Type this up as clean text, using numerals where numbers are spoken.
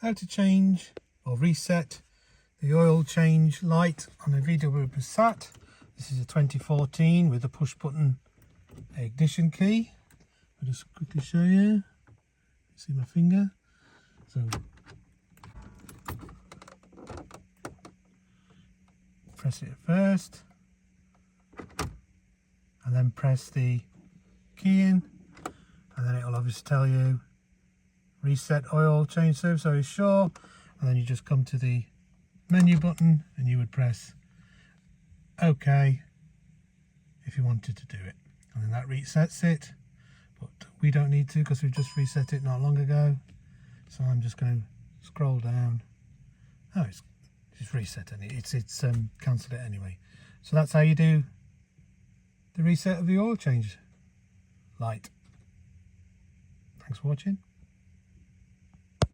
how to change or reset the oil change light on a VW Passat. This is a 2014 with a push button ignition key. I'll just quickly show you. See my finger? So press it first and then press the key in, and then it'll obviously tell you reset oil change service, are you sure? And then you just come to the menu button and you would press OK if you wanted to do it, and then that resets it, but we don't need to because we've just reset it not long ago. So I'm just going to scroll down. Oh, it's reset and it's cancelled it anyway. So that's how you do the reset of the oil change light. Thanks for watching.